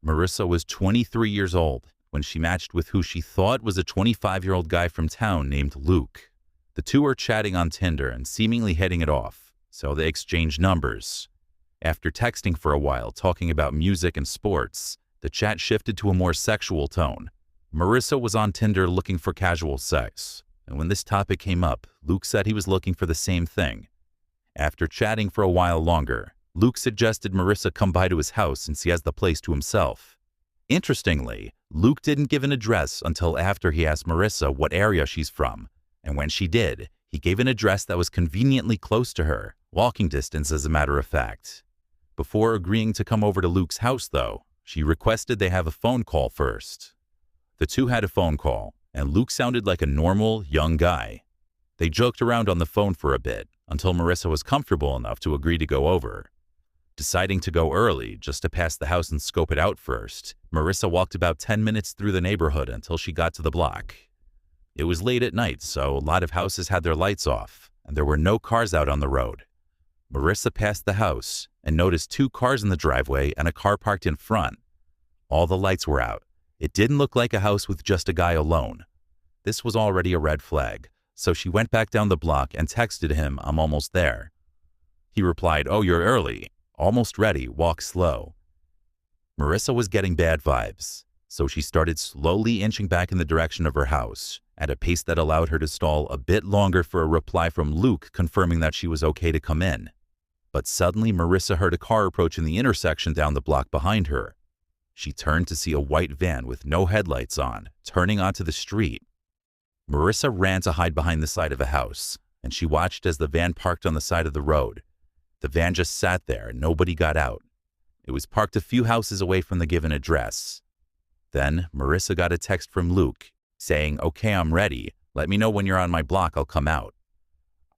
Marissa was 23 years old when she matched with who she thought was a 25-year-old guy from town named Luke. The two were chatting on Tinder and seemingly hitting it off, so they exchanged numbers. After texting for a while, talking about music and sports, the chat shifted to a more sexual tone. Marissa was on Tinder looking for casual sex, and when this topic came up, Luke said he was looking for the same thing. After chatting for a while longer, Luke suggested Marissa come by to his house since he has the place to himself. Interestingly, Luke didn't give an address until after he asked Marissa what area she's from, and when she did, he gave an address that was conveniently close to her, walking distance as a matter of fact. Before agreeing to come over to Luke's house, though, she requested they have a phone call first. The two had a phone call, and Luke sounded like a normal, young guy. They joked around on the phone for a bit, until Marissa was comfortable enough to agree to go over. Deciding to go early, just to pass the house and scope it out first, Marissa walked about 10 minutes through the neighborhood until she got to the block. It was late at night, so a lot of houses had their lights off, and there were no cars out on the road. Marissa passed the house and noticed 2 cars in the driveway and a car parked in front. All the lights were out. It didn't look like a house with just a guy alone. This was already a red flag, so she went back down the block and texted him, "I'm almost there." He replied, "Oh, you're early. Almost ready, walk slow." Marissa was getting bad vibes, so she started slowly inching back in the direction of her house, at a pace that allowed her to stall a bit longer for a reply from Luke confirming that she was okay to come in. But suddenly Marissa heard a car approaching the intersection down the block behind her. She turned to see a white van with no headlights on, turning onto the street. Marissa ran to hide behind the side of a house, and she watched as the van parked on the side of the road. The van just sat there and nobody got out. It was parked a few houses away from the given address. Then Marissa got a text from Luke saying, "Okay, I'm ready. Let me know when you're on my block, I'll come out."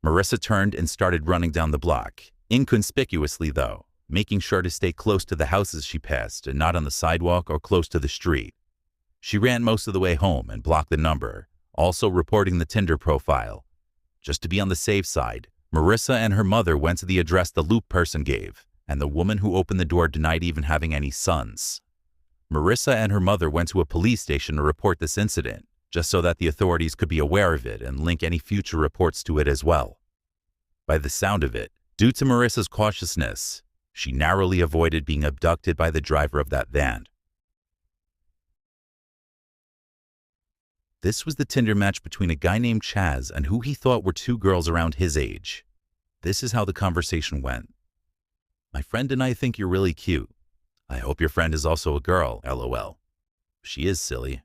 Marissa turned and started running down the block, inconspicuously though, making sure to stay close to the houses she passed and not on the sidewalk or close to the street. She ran most of the way home and blocked the number, also reporting the Tinder profile. Just to be on the safe side, Marissa and her mother went to the address the Luke person gave, and the woman who opened the door denied even having any sons. Marissa and her mother went to a police station to report this incident, just so that the authorities could be aware of it and link any future reports to it as well. By the sound of it, due to Marissa's cautiousness, she narrowly avoided being abducted by the driver of that van. This was the Tinder match between a guy named Chaz and who he thought were 2 girls around his age. This is how the conversation went. "My friend and I think you're really cute. I hope your friend is also a girl, LOL. She is silly.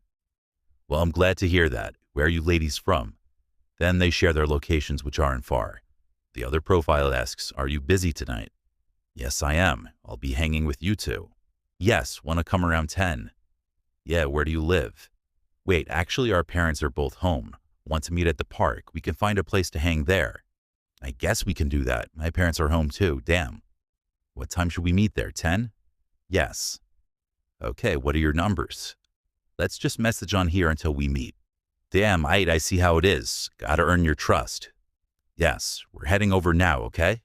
Well, I'm glad to hear that. Where are you ladies from?" Then they share their locations, which aren't far. The other profile asks, "Are you busy tonight?" "Yes, I am. I'll be hanging with you 2. "Yes, want to come around 10. "Yeah, where do you live?" "Wait, actually our parents are both home. Want to meet at the park? We can find a place to hang there." "I guess we can do that. My parents are home too, damn." "What time should we meet there, 10? "Yes." "Okay, what are your numbers?" "Let's just message on here until we meet." "Damn, I see how it is. Gotta earn your trust." "Yes, we're heading over now, okay?"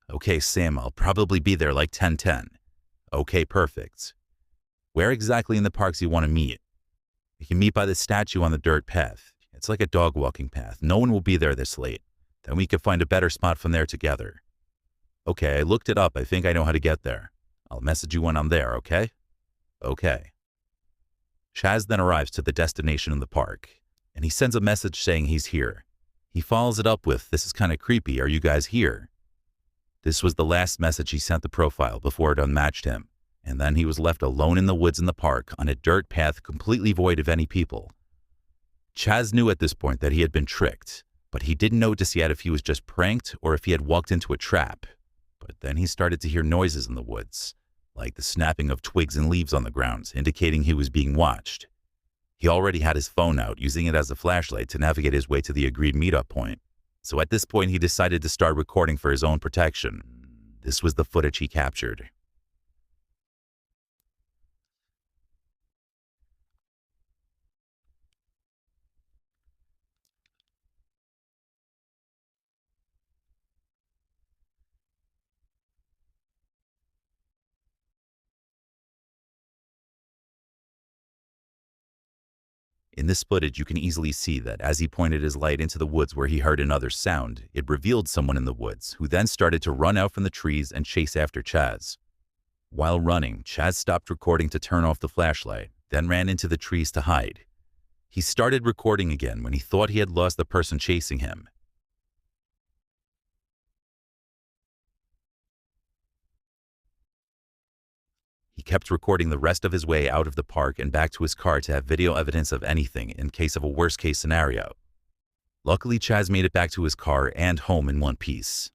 "Okay, Sam, I'll probably be there like 10:10. "Okay, perfect." "Where exactly in the parks do you want to meet?" "We can meet by the statue on the dirt path. It's like a dog walking path. No one will be there this late. Then we could find a better spot from there together." "Okay, I looked it up. I think I know how to get there. I'll message you when I'm there, okay?" "Okay." Chaz then arrives to the destination in the park, and he sends a message saying he's here. He follows it up with, "This is kind of creepy. Are you guys here?" This was the last message he sent the profile before it unmatched him, and then he was left alone in the woods in the park on a dirt path completely void of any people. Chaz knew at this point that he had been tricked, but he didn't know just yet if he was just pranked or if he had walked into a trap. But then he started to hear noises in the woods, like the snapping of twigs and leaves on the ground, indicating he was being watched. He already had his phone out, using it as a flashlight to navigate his way to the agreed meetup point. So at this point, he decided to start recording for his own protection. This was the footage he captured. In this footage, you can easily see that as he pointed his light into the woods where he heard another sound, it revealed someone in the woods, who then started to run out from the trees and chase after Chaz. While running, Chaz stopped recording to turn off the flashlight, then ran into the trees to hide. He started recording again when he thought he had lost the person chasing him. He kept recording the rest of his way out of the park and back to his car to have video evidence of anything in case of a worst-case scenario. Luckily, Chaz made it back to his car and home in one piece.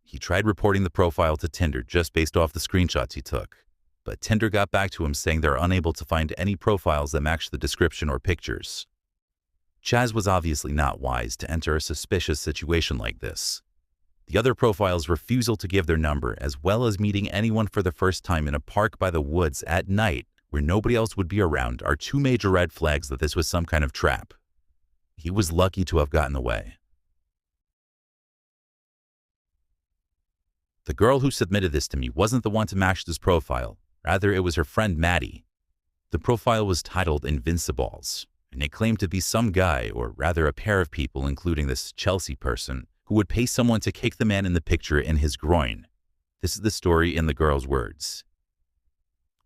He tried reporting the profile to Tinder just based off the screenshots he took, but Tinder got back to him saying they're unable to find any profiles that match the description or pictures. Chaz was obviously not wise to enter a suspicious situation like this. The other profiles' refusal to give their number, as well as meeting anyone for the first time in a park by the woods at night where nobody else would be around, are two major red flags that this was some kind of trap. He was lucky to have gotten away. The girl who submitted this to me wasn't the one to match this profile. Rather, it was her friend Maddie. The profile was titled Invincibles, and it claimed to be some guy, or rather a pair of people, including this Chelsea person, who would pay someone to kick the man in the picture in his groin. This is the story in the girl's words.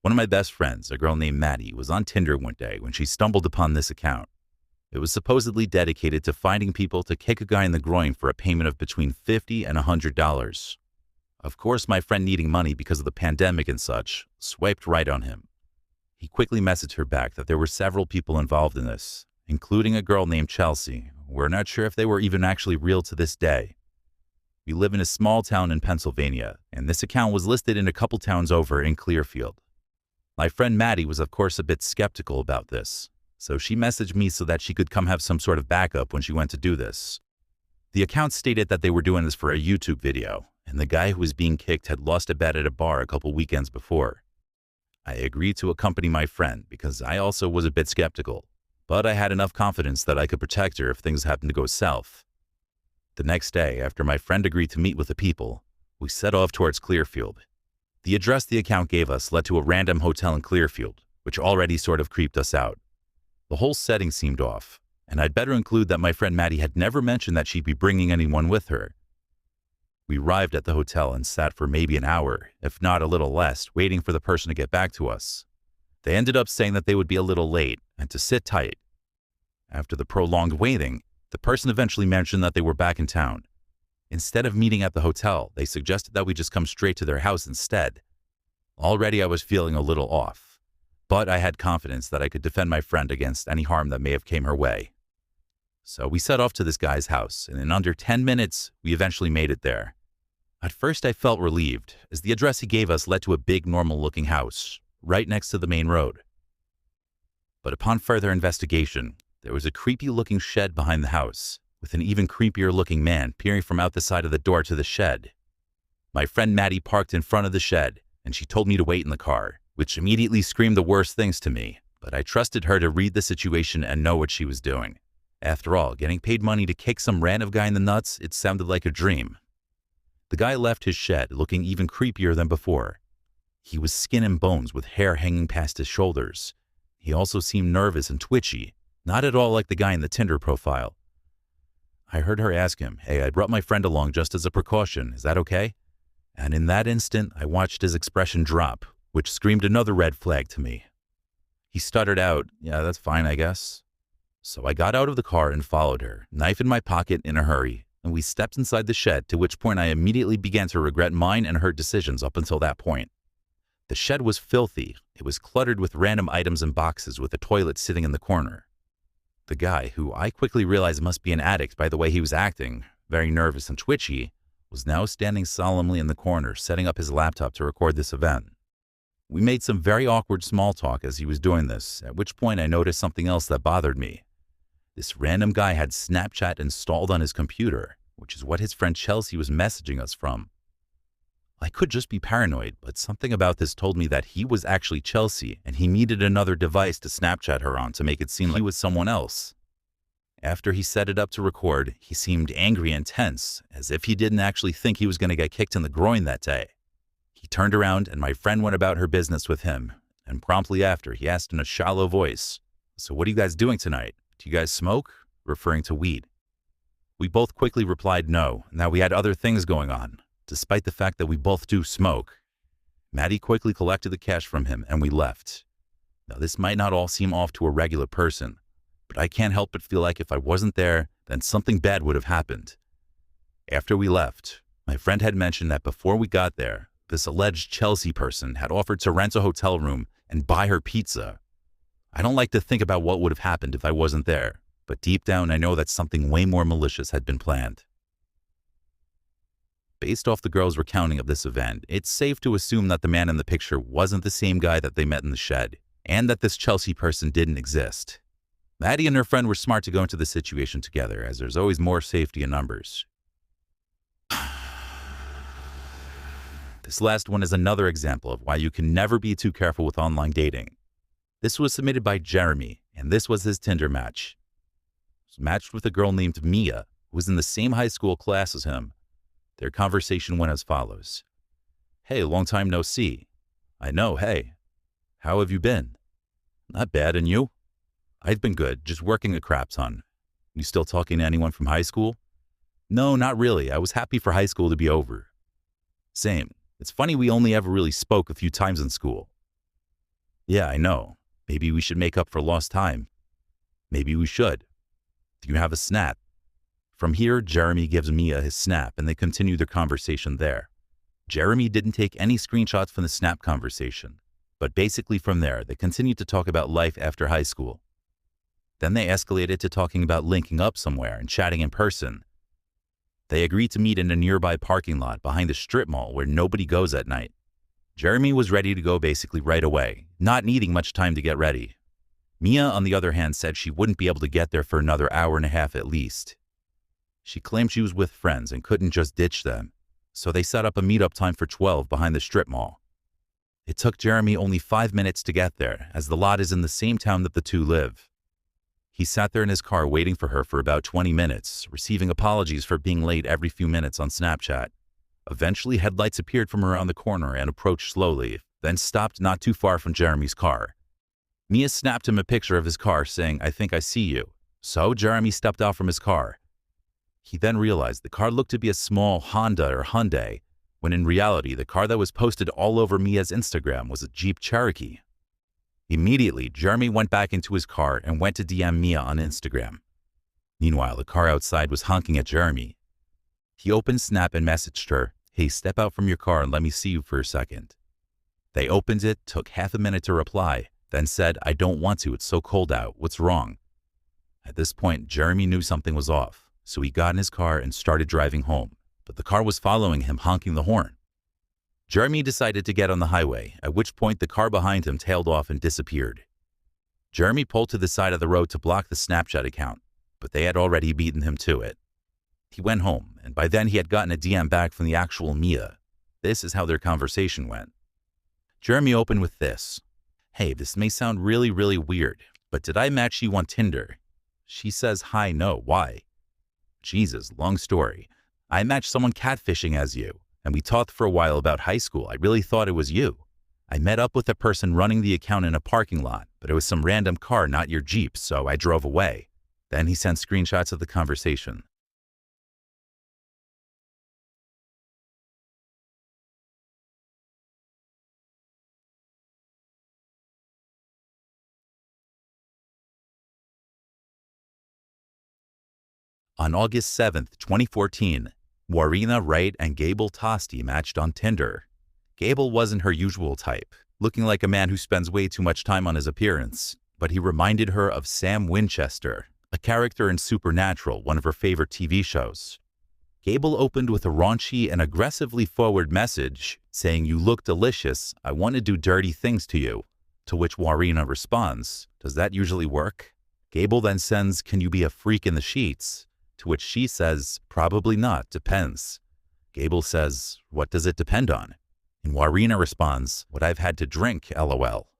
One of my best friends, a girl named Maddie, was on Tinder one day when she stumbled upon this account. It was supposedly dedicated to finding people to kick a guy in the groin for a payment of between $50 and $100. Of course, my friend, needing money because of the pandemic and such, swiped right on him. He quickly messaged her back that there were several people involved in this, including a girl named Chelsea. We're not sure if they were even actually real to this day. We live in a small town in Pennsylvania, and this account was listed in a couple towns over in Clearfield. My friend Maddie was of course a bit skeptical about this, so she messaged me so that she could come have some sort of backup when she went to do this. The account stated that they were doing this for a YouTube video, and the guy who was being kicked had lost a bet at a bar a couple weekends before. I agreed to accompany my friend because I also was a bit skeptical, but I had enough confidence that I could protect her if things happened to go south. The next day, after my friend agreed to meet with the people, we set off towards Clearfield. The address the account gave us led to a random hotel in Clearfield, which already sort of creeped us out. The whole setting seemed off, and I'd better include that my friend Maddie had never mentioned that she'd be bringing anyone with her. We arrived at the hotel and sat for maybe an hour, if not a little less, waiting for the person to get back to us. They ended up saying that they would be a little late and to sit tight. After the prolonged waiting, the person eventually mentioned that they were back in town. Instead of meeting at the hotel, they suggested that we just come straight to their house instead. Already I was feeling a little off, but I had confidence that I could defend my friend against any harm that may have came her way. So we set off to this guy's house, and in under 10 minutes, we eventually made it there. At first I felt relieved, as the address he gave us led to a big normal-looking house, right next to the main road. But upon further investigation, there was a creepy-looking shed behind the house, with an even creepier-looking man peering from out the side of the door to the shed. My friend Maddie parked in front of the shed, and she told me to wait in the car, which immediately screamed the worst things to me, but I trusted her to read the situation and know what she was doing. After all, getting paid money to kick some random guy in the nuts, it sounded like a dream. The guy left his shed looking even creepier than before. He was skin and bones with hair hanging past his shoulders. He also seemed nervous and twitchy, not at all like the guy in the Tinder profile. I heard her ask him, "Hey, I brought my friend along just as a precaution. Is that okay?" And in that instant, I watched his expression drop, which screamed another red flag to me. He stuttered out, "Yeah, that's fine, I guess." So I got out of the car and followed her, knife in my pocket in a hurry, and we stepped inside the shed, to which point I immediately began to regret mine and her decisions up until that point. The shed was filthy. It was cluttered with random items and boxes, with a toilet sitting in the corner. The guy, who I quickly realized must be an addict by the way he was acting, very nervous and twitchy, was now standing solemnly in the corner, setting up his laptop to record this event. We made some very awkward small talk as he was doing this, at which point I noticed something else that bothered me. This random guy had Snapchat installed on his computer, which is what his friend Chelsea was messaging us from. I could just be paranoid, but something about this told me that he was actually Chelsea, and he needed another device to Snapchat her on to make it seem like he was someone else. After he set it up to record, he seemed angry and tense, as if he didn't actually think he was going to get kicked in the groin that day. He turned around, and my friend went about her business with him, and promptly after, he asked in a shallow voice, "So what are you guys doing tonight? Do you guys smoke?" referring to weed. We both quickly replied no, and that we had other things going on, despite the fact that we both do smoke. Maddie quickly collected the cash from him and we left. Now, this might not all seem off to a regular person, but I can't help but feel like if I wasn't there, then something bad would have happened. After we left, my friend had mentioned that before we got there, this alleged Chelsea person had offered to rent a hotel room and buy her pizza. I don't like to think about what would have happened if I wasn't there, but deep down I know that something way more malicious had been planned. Based off the girl's recounting of this event, it's safe to assume that the man in the picture wasn't the same guy that they met in the shed, and that this Chelsea person didn't exist. Maddie and her friend were smart to go into the situation together, as there's always more safety in numbers. This last one is another example of why you can never be too careful with online dating. This was submitted by Jeremy, and this was his Tinder match. He was matched with a girl named Mia, who was in the same high school class as him. Their conversation went as follows. "Hey, long time no see." "I know, hey. How have you been?" "Not bad, and you?" "I've been good, just working a crap ton." "You still talking to anyone from high school?" "No, not really. I was happy for high school to be over." "Same. It's funny we only ever really spoke a few times in school." "Yeah, I know. Maybe we should make up for lost time." "Maybe we should. Do you have a snap?" From here, Jeremy gives Mia his snap, and they continue their conversation there. Jeremy didn't take any screenshots from the snap conversation, but basically from there, they continued to talk about life after high school. Then they escalated to talking about linking up somewhere and chatting in person. They agreed to meet in a nearby parking lot behind the strip mall where nobody goes at night. Jeremy was ready to go basically right away, not needing much time to get ready. Mia, on the other hand, said she wouldn't be able to get there for another hour and a half at least. She claimed she was with friends and couldn't just ditch them, so they set up a meetup time for 12 behind the strip mall. It took Jeremy only 5 minutes to get there, as the lot is in the same town that the two live. He sat there in his car waiting for her for about 20 minutes, receiving apologies for being late every few minutes on Snapchat. Eventually, headlights appeared from around the corner and approached slowly, then stopped not too far from Jeremy's car. Mia snapped him a picture of his car saying, "I think I see you." So Jeremy stepped out from his car. He then realized the car looked to be a small Honda or Hyundai, when in reality the car that was posted all over Mia's Instagram was a Jeep Cherokee. Immediately, Jeremy went back into his car and went to DM Mia on Instagram. Meanwhile, the car outside was honking at Jeremy. He opened Snap and messaged her, "Hey, step out from your car and let me see you for a second." They opened it, took half a minute to reply, then said, "I don't want to, it's so cold out, what's wrong?" At this point, Jeremy knew something was off, so he got in his car and started driving home, but the car was following him, honking the horn. Jeremy decided to get on the highway, at which point the car behind him tailed off and disappeared. Jeremy pulled to the side of the road to block the Snapchat account, but they had already beaten him to it. He went home, and by then he had gotten a DM back from the actual Mia. This is how their conversation went. Jeremy opened with this. "Hey, this may sound really, really weird, but did I match you on Tinder?" She says, "Hi, no, why?" "Jesus, long story. I matched someone catfishing as you, and we talked for a while about high school. I really thought it was you. I met up with a person running the account in a parking lot, but it was some random car, not your Jeep, so I drove away." Then he sent screenshots of the conversation. On August 7th, 2014, Warina Wright and Gable Tosti matched on Tinder. Gable wasn't her usual type, looking like a man who spends way too much time on his appearance, but he reminded her of Sam Winchester, a character in Supernatural, one of her favorite TV shows. Gable opened with a raunchy and aggressively forward message, saying, "You look delicious, I want to do dirty things to you," to which Warina responds, "Does that usually work?" Gable then sends, "Can you be a freak in the sheets?" To which she says, "Probably not, depends." Gable says, "What does it depend on?" And Warina responds, "What I've had to drink, lol.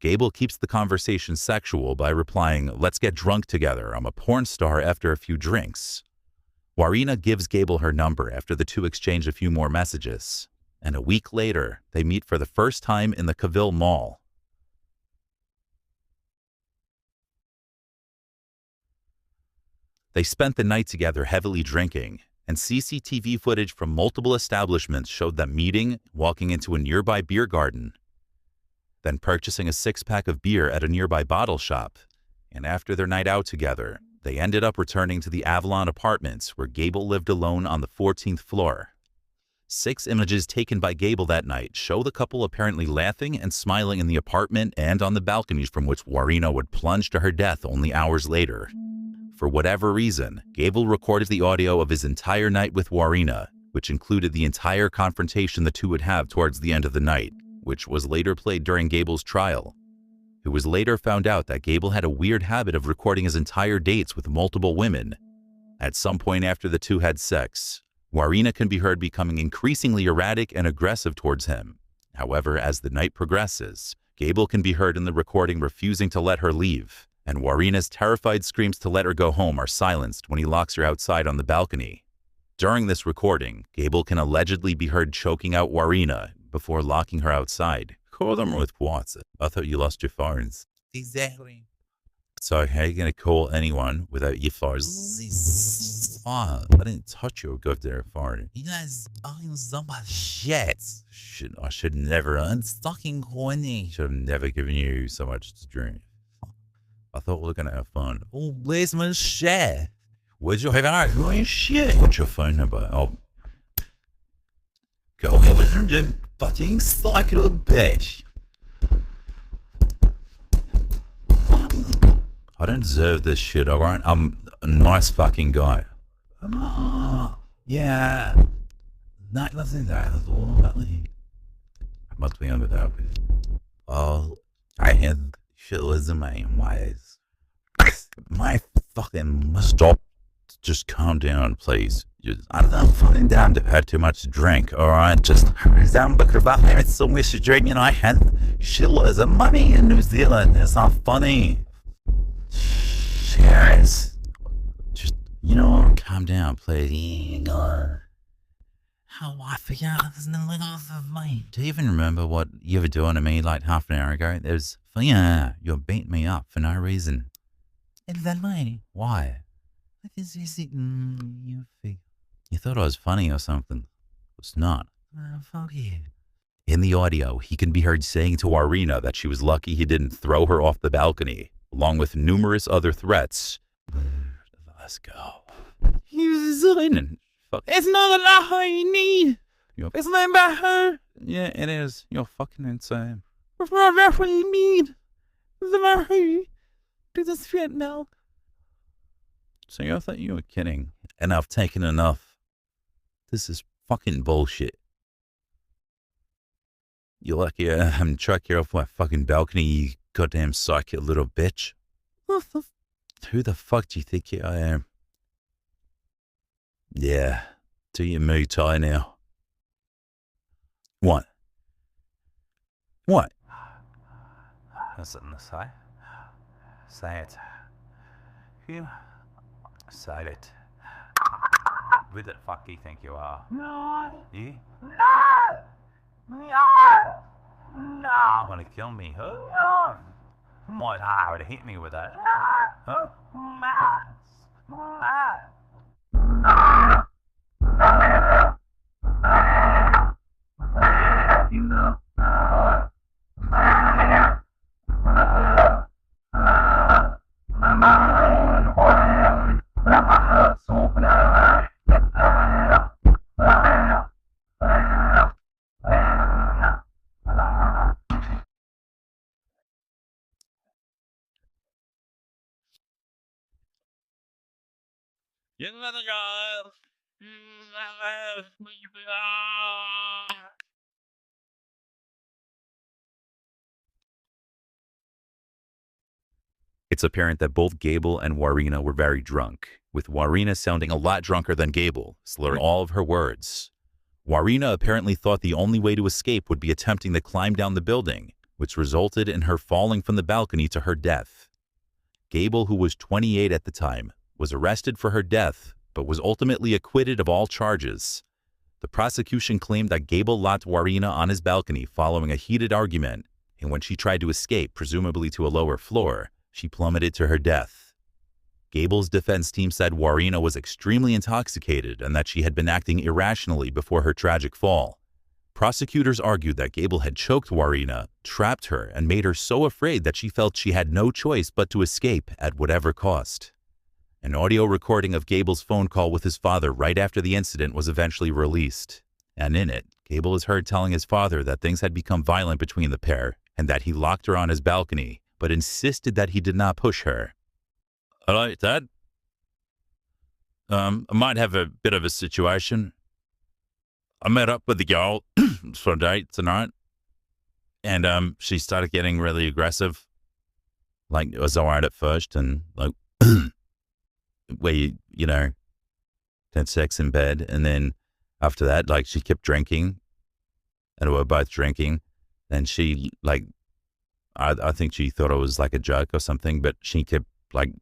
Gable keeps the conversation sexual by replying, "Let's get drunk together, I'm a porn star after a few drinks." Warina gives Gable her number after the two exchange a few more messages, and a week later, they meet for the first time in the Cavill Mall. They spent the night together heavily drinking, and CCTV footage from multiple establishments showed them meeting, walking into a nearby beer garden, then purchasing a six-pack of beer at a nearby bottle shop. And after their night out together, they ended up returning to the Avalon Apartments where Gable lived alone on the 14th floor. 6 images taken by Gable that night show the couple apparently laughing and smiling in the apartment and on the balconies from which Warina would plunge to her death only hours later. For whatever reason, Gable recorded the audio of his entire night with Warina, which included the entire confrontation the two would have towards the end of the night, which was later played during Gable's trial. It was later found out that Gable had a weird habit of recording his entire dates with multiple women. At some point after the two had sex, Warina can be heard becoming increasingly erratic and aggressive towards him. However, as the night progresses, Gable can be heard in the recording refusing to let her leave, and Warina's terrified screams to let her go home are silenced when he locks her outside on the balcony. During this recording, Gable can allegedly be heard choking out Warina before locking her outside. Call them with what? I thought you lost your phones. Exactly. So how are you going to call anyone without your phones? Oh, I didn't touch your goddamn phone. You guys buying so much shit. I should never. It's fucking horny. Should have never given you so much to drink. I thought we were going to have fun. Oh, where's my shit? Where's your shit? What's your phone number? Oh. Go ahead, you fucking psycho bitch. I don't deserve this shit, alright? I'm a nice fucking guy. Yeah. Not nothing that at all. I must be under that. Oh, I had shitless in my ways. My fucking stop. Just calm down, please. I'm not fucking down to have too much to drink, alright? Just down the cravat. It's so much to drink, and I had shitloads of money in New Zealand. It's not funny. Cheers. Just, calm down, please. How I forgot there's nothing off of me. Do you even remember what you were doing to me like half an hour ago? You're beating me up for no reason. Exactly. Why? You thought I was funny or something. It's not. Fuck you. In the audio, he can be heard saying to Warina that she was lucky he didn't throw her off the balcony, along with numerous other threats. Let's go. He's in. Fuck. It's not a lie you need. It's not about her. Yeah, it is. You're fucking insane. It's not about what you need. It's about her. Do this shit now. So I thought you were kidding. And I've taken enough. This is fucking bullshit. You're lucky I haven't chucked you off my fucking balcony, you goddamn psycho little bitch. Who the fuck do you think I am? Yeah, do your Muay Thai now. What? What? There's something to say. Say it. You say it. Who the fuck do you think you are? No. You? No. No. No. Want to kill me, huh? No. Might hard to hit me with that. No. Huh? No. You know. It's apparent that both Gable and Warina were very drunk, with Warina sounding a lot drunker than Gable, slurring all of her words. Warina apparently thought the only way to escape would be attempting to climb down the building, which resulted in her falling from the balcony to her death. Gable, who was 28 at the time, was arrested for her death, but was ultimately acquitted of all charges. The prosecution claimed that Gable locked Warina on his balcony following a heated argument, and when she tried to escape, presumably to a lower floor, she plummeted to her death. Gable's defense team said Warina was extremely intoxicated and that she had been acting irrationally before her tragic fall. Prosecutors argued that Gable had choked Warina, trapped her, and made her so afraid that she felt she had no choice but to escape at whatever cost. An audio recording of Gable's phone call with his father right after the incident was eventually released, and in it, Gable is heard telling his father that things had become violent between the pair and that he locked her on his balcony, but insisted that he did not push her. "All right, Dad. I might have a bit of a situation. I met up with the girl for a date tonight, and she started getting really aggressive. Like, it was all right at first, and like, where you know, had sex in bed, and then after that, like, she kept drinking, and we were both drinking, and she, like, I think she thought it was like a joke or something, but she kept, like,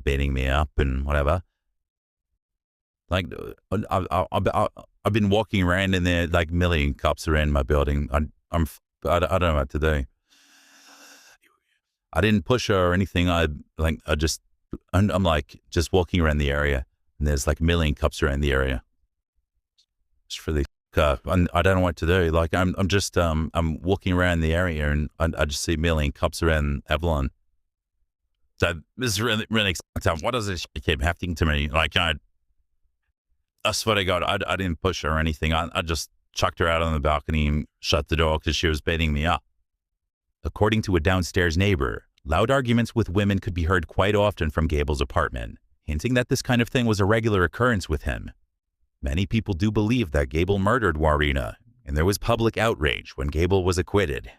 beating me up and whatever. Like, I've been walking around in there, like, a million cops around my building. I don't know what to do. I didn't push her or anything. I'm like, just walking around the area, and there's like a million cops around the area. Just for the I don't know what to do. Like, I'm walking around the area, and I just see a million cops around Avalon. So this is really, really exciting. What does this keep happening to me? Like, I swear to God, I didn't push her or anything. I just chucked her out on the balcony and shut the door because she was beating me up. According to a downstairs neighbor, loud arguments with women could be heard quite often from Gable's apartment, hinting that this kind of thing was a regular occurrence with him. Many people do believe that Gable murdered Warina, and there was public outrage when Gable was acquitted.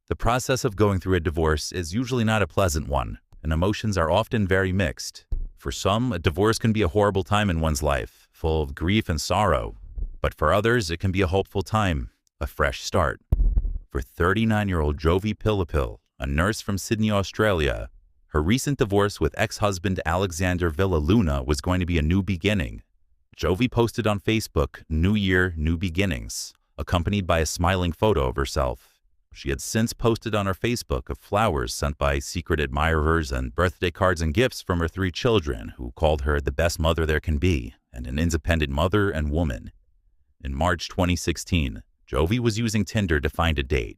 The process of going through a divorce is usually not a pleasant one, and emotions are often very mixed. For some, a divorce can be a horrible time in one's life, full of grief and sorrow. But for others, it can be a hopeful time, a fresh start. For 39-year-old Jovi Pilipil, a nurse from Sydney, Australia, her recent divorce with ex-husband Alexander Villaluna was going to be a new beginning. Jovi posted on Facebook, "New Year, New Beginnings," accompanied by a smiling photo of herself. She had since posted on her Facebook of flowers sent by secret admirers and birthday cards and gifts from her 3 children, who called her the best mother there can be and an independent mother and woman. In March 2016, Jovi was using Tinder to find a date.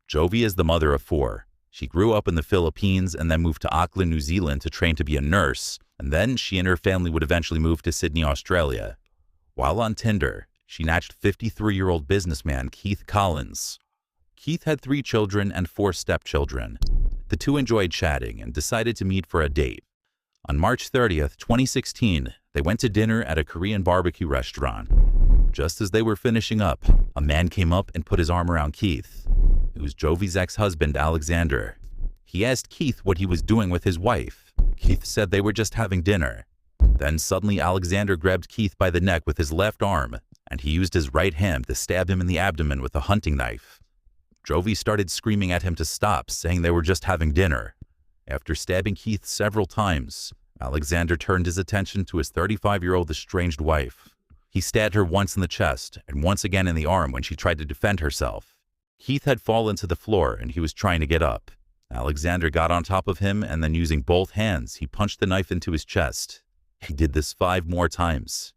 Jovi is the mother of 4. She grew up in the Philippines and then moved to Auckland, New Zealand to train to be a nurse, and then she and her family would eventually move to Sydney, Australia. While on Tinder, she matched 53-year-old businessman Keith Collins. Keith had 3 children and 4 stepchildren. The two enjoyed chatting and decided to meet for a date. On March 30th, 2016, they went to dinner at a Korean barbecue restaurant. Just as they were finishing up, a man came up and put his arm around Keith. It was Jovi's ex-husband, Alexander. He asked Keith what he was doing with his wife. Keith said they were just having dinner. Then suddenly Alexander grabbed Keith by the neck with his left arm, and he used his right hand to stab him in the abdomen with a hunting knife. Jovi started screaming at him to stop, saying they were just having dinner. After stabbing Keith several times, Alexander turned his attention to his 35-year-old estranged wife. He stabbed her once in the chest and once again in the arm when she tried to defend herself. Keith had fallen to the floor and he was trying to get up. Alexander got on top of him and then, using both hands, he punched the knife into his chest. He did this 5 more times.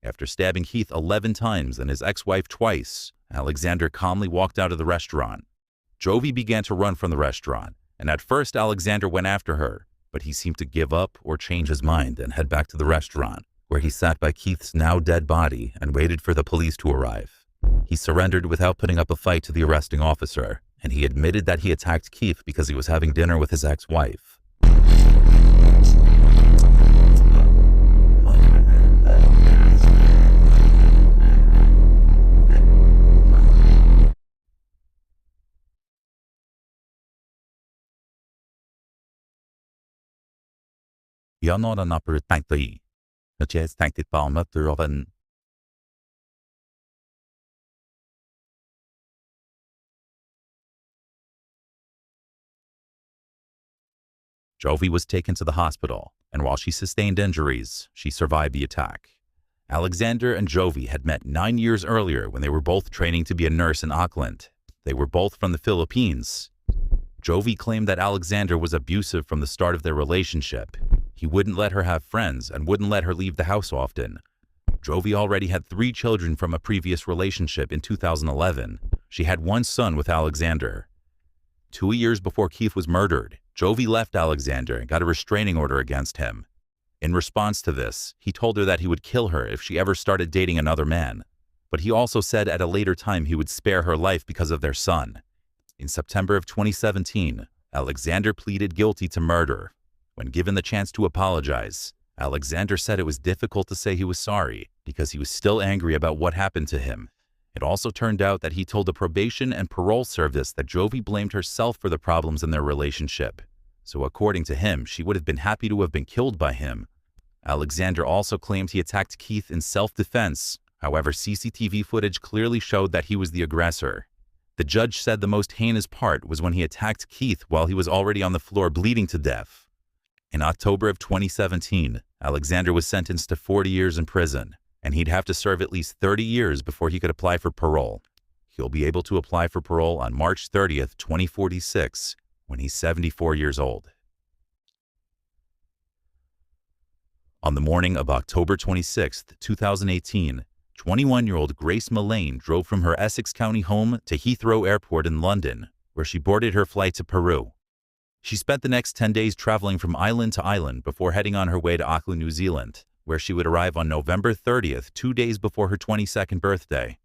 After stabbing Keith 11 times and his ex-wife twice, Alexander calmly walked out of the restaurant. Jovi began to run from the restaurant, and at first Alexander went after her, but he seemed to give up or change his mind and head back to the restaurant, where he sat by Keith's now dead body and waited for the police to arrive. He surrendered without putting up a fight to the arresting officer, and he admitted that he attacked Keith because he was having dinner with his ex-wife. Jag når den upper tank dat jij tankt dit palmet of een Jovi was taken to the hospital, and while she sustained injuries, she survived the attack. Alexander and Jovi had met 9 years earlier when they were both training to be a nurse in Auckland. They were both from the Philippines. Jovi claimed that Alexander was abusive from the start of their relationship. He wouldn't let her have friends and wouldn't let her leave the house often. Jovi already had 3 children from a previous relationship in 2011. She had 1 son with Alexander. 2 years before Keith was murdered, Jovi left Alexander and got a restraining order against him. In response to this, he told her that he would kill her if she ever started dating another man. But he also said at a later time he would spare her life because of their son. In September of 2017, Alexander pleaded guilty to murder. When given the chance to apologize, Alexander said it was difficult to say he was sorry because he was still angry about what happened to him. It also turned out that he told the probation and parole service that Jovi blamed herself for the problems in their relationship. So according to him, she would have been happy to have been killed by him. Alexander also claimed he attacked Keith in self-defense. However, CCTV footage clearly showed that he was the aggressor. The judge said the most heinous part was when he attacked Keith while he was already on the floor bleeding to death. In October of 2017, Alexander was sentenced to 40 years in prison, and he'd have to serve at least 30 years before he could apply for parole. He'll be able to apply for parole on March 30th, 2046, when he's 74 years old. On the morning of October 26, 2018, 21-year-old Grace Mullane drove from her Essex County home to Heathrow Airport in London, where she boarded her flight to Peru. She spent the next 10 days traveling from island to island before heading on her way to Auckland, New Zealand, where she would arrive on November 30th, 2 days before her 22nd birthday.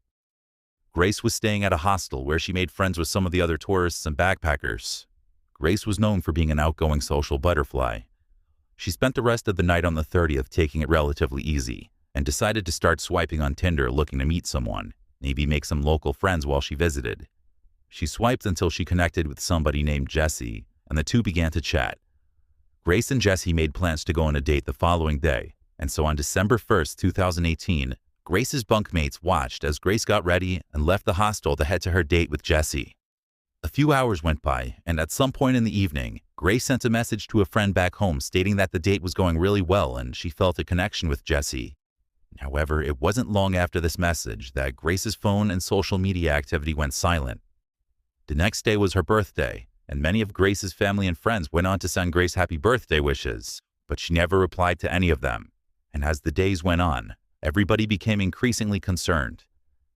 Grace was staying at a hostel where she made friends with some of the other tourists and backpackers. Grace was known for being an outgoing social butterfly. She spent the rest of the night on the 30th taking it relatively easy, and decided to start swiping on Tinder looking to meet someone, maybe make some local friends while she visited. She swiped until she connected with somebody named Jesse, and the two began to chat. Grace and Jesse made plans to go on a date the following day, and so on December 1st, 2018, Grace's bunkmates watched as Grace got ready and left the hostel to head to her date with Jesse. A few hours went by, and at some point in the evening, Grace sent a message to a friend back home stating that the date was going really well and she felt a connection with Jesse. However, it wasn't long after this message that Grace's phone and social media activity went silent. The next day was her birthday, and many of Grace's family and friends went on to send Grace happy birthday wishes, but she never replied to any of them. And as the days went on, everybody became increasingly concerned.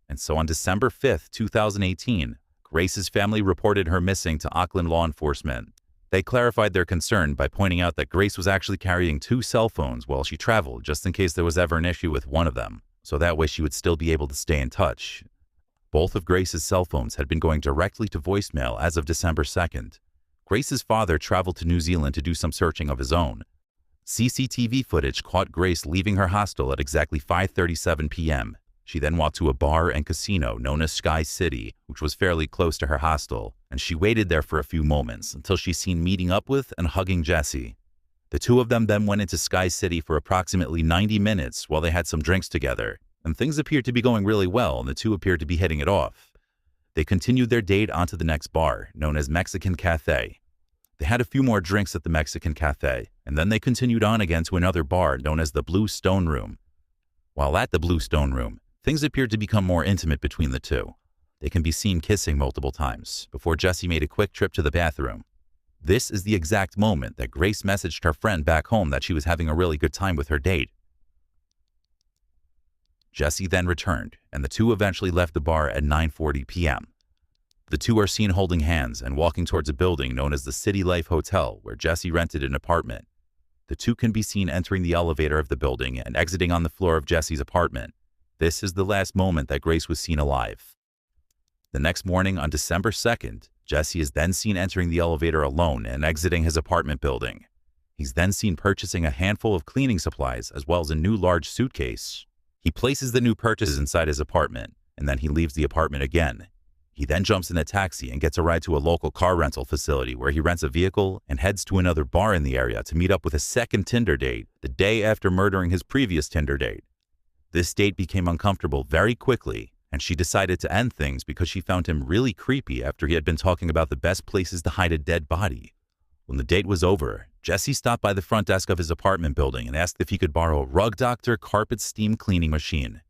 And so on December 5th, 2018, Grace's family reported her missing to Auckland law enforcement. They clarified their concern by pointing out that Grace was actually carrying 2 cell phones while she traveled, just in case there was ever an issue with one of them, so that way she would still be able to stay in touch. Both of Grace's cell phones had been going directly to voicemail as of December 2nd. Grace's father traveled to New Zealand to do some searching of his own. CCTV footage caught Grace leaving her hostel at exactly 5:37 p.m. She then walked to a bar and casino known as Sky City, which was fairly close to her hostel, and she waited there for a few moments until she's seen meeting up with and hugging Jesse. The two of them then went into Sky City for approximately 90 minutes while they had some drinks together, and things appeared to be going really well and the two appeared to be hitting it off. They continued their date onto the next bar, known as Mexican Cafe. They had a few more drinks at the Mexican Cafe, and then they continued on again to another bar known as the Blue Stone Room. While at the Blue Stone Room, things appeared to become more intimate between the two. They can be seen kissing multiple times before Jesse made a quick trip to the bathroom. This is the exact moment that Grace messaged her friend back home that she was having a really good time with her date. Jesse then returned, and the two eventually left the bar at 9:40 p.m. The two are seen holding hands and walking towards a building known as the City Life Hotel, where Jesse rented an apartment. The two can be seen entering the elevator of the building and exiting on the floor of Jesse's apartment. This is the last moment that Grace was seen alive. The next morning, on December 2nd, Jesse is then seen entering the elevator alone and exiting his apartment building. He's then seen purchasing a handful of cleaning supplies as well as a new large suitcase. He places the new purchases inside his apartment, and then he leaves the apartment again. He then jumps in a taxi and gets a ride to a local car rental facility where he rents a vehicle and heads to another bar in the area to meet up with a second Tinder date the day after murdering his previous Tinder date. This date became uncomfortable very quickly, and she decided to end things because she found him really creepy after he had been talking about the best places to hide a dead body. When the date was over, Jesse stopped by the front desk of his apartment building and asked if he could borrow a Rug Doctor carpet steam cleaning machine.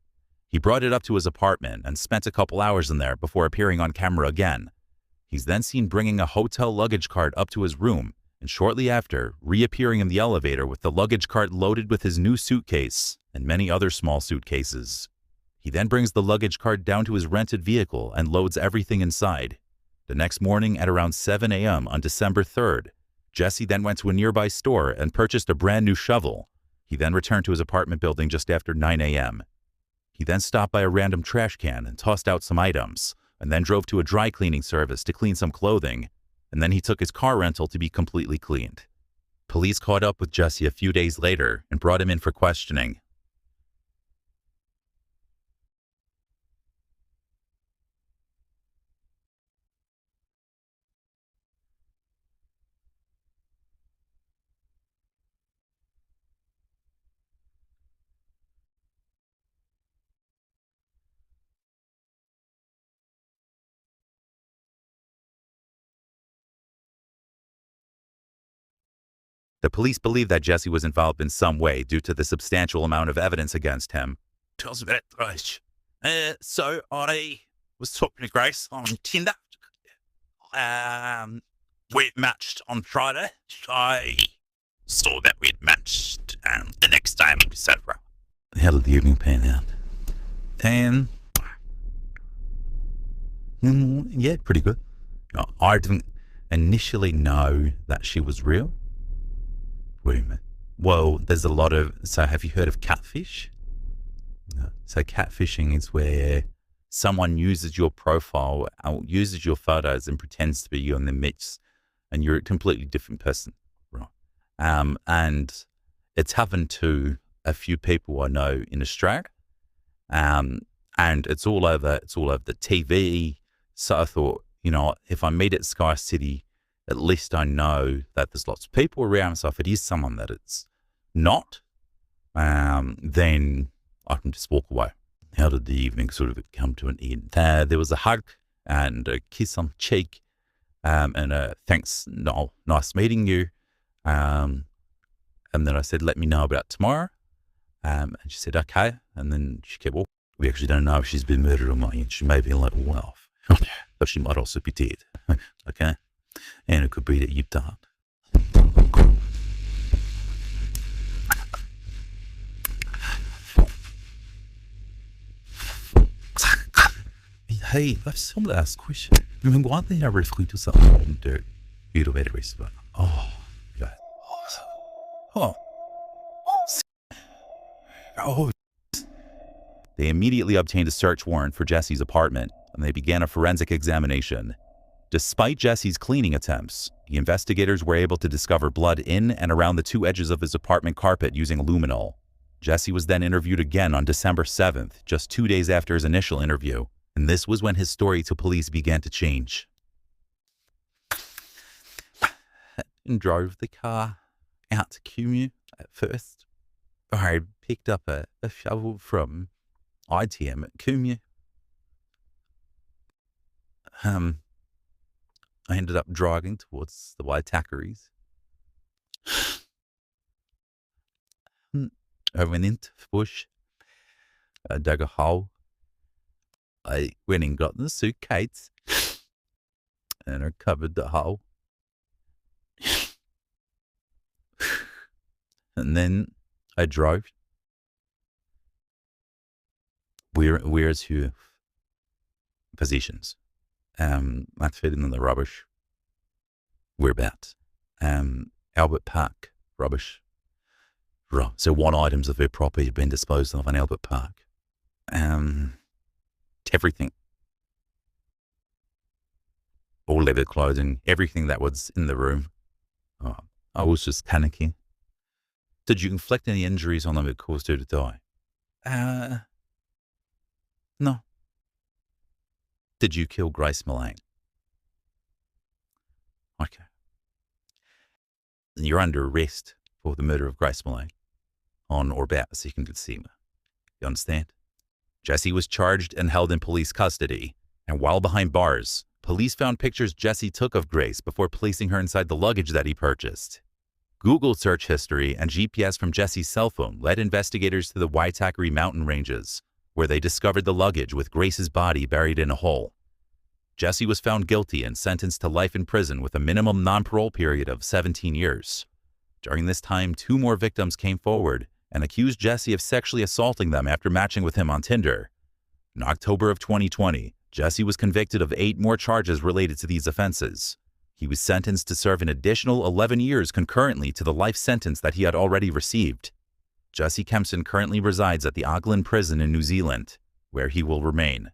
He brought it up to his apartment and spent a couple hours in there before appearing on camera again. He's then seen bringing a hotel luggage cart up to his room, and shortly after, reappearing in the elevator with the luggage cart loaded with his new suitcase and many other small suitcases. He then brings the luggage cart down to his rented vehicle and loads everything inside. The next morning at around 7 a.m. on December 3rd, Jesse then went to a nearby store and purchased a brand new shovel. He then returned to his apartment building just after 9 a.m. He then stopped by a random trash can and tossed out some items, and then drove to a dry cleaning service to clean some clothing, and then he took his car rental to be completely cleaned. Police caught up with Jesse a few days later and brought him in for questioning. The police believe that Jesse was involved in some way due to the substantial amount of evidence against him. Tell us about it, Grace. So I was talking to Grace on Tinder. We matched on Friday. I saw that we'd matched, and the next day we said, How did the evening pan out? Yeah, pretty good. I didn't initially know that she was real. What do you mean? Well, there's a lot of... So have you heard of catfish? No. So catfishing is where someone uses your profile, uses your photos and pretends to be you in the midst, and you're a completely different person. Right. And it's happened to a few people I know in Australia. And it's all over the TV. So I thought, if I meet at Sky City, at least I know that there's lots of people around. So if it is someone that it's not, then I can just walk away. How did the evening sort of come to an end? There was a hug and a kiss on the cheek, and a thanks, no, nice meeting you. And then I said, let me know about tomorrow. And she said, okay. And then she kept walking. We actually don't know if she's been murdered or not. She may be a little off, but she might also be dead. Okay. And it could be that you died. Hey, that's some last question. I mean, why they never reflect to something to you to better respect? Oh, God. Oh. They immediately obtained a search warrant for Jesse's apartment, and they began a forensic examination. Despite Jesse's cleaning attempts, the investigators were able to discover blood in and around the two edges of his apartment carpet using luminol. Jesse was then interviewed again on December 7th, just 2 days after his initial interview, and this was when his story to police began to change. And drove the car out to Cumu at first. I picked up a shovel from ITM at Cumu. I ended up driving towards the Waitakaries. I went into the bush. I dug a hole. I went and got the suitcase and I covered the hole. And then I drove. Where's your positions? Let's fit in the rubbish. Whereabouts? Albert Park rubbish. Right. So what items of her property have been disposed of in Albert Park? Everything. All leather clothing, everything that was in the room. Oh, I was just panicking. Did you inflict any injuries on them that caused her to die? No. Did you kill Grace Mullane? Okay. You're under arrest for the murder of Grace Mullane on or about the 2nd of December. You understand? Jesse was charged and held in police custody, and while behind bars, police found pictures Jesse took of Grace before placing her inside the luggage that he purchased. Google search history and GPS from Jesse's cell phone led investigators to the Waitakere mountain ranges, where they discovered the luggage with Grace's body buried in a hole. Jesse was found guilty and sentenced to life in prison with a minimum non-parole period of 17 years. During this time, 2 more victims came forward and accused Jesse of sexually assaulting them after matching with him on Tinder. In October of 2020, Jesse was convicted of 8 more charges related to these offenses. He was sentenced to serve an additional 11 years concurrently to the life sentence that he had already received. Jesse Kempson currently resides at the Auckland prison in New Zealand, where he will remain.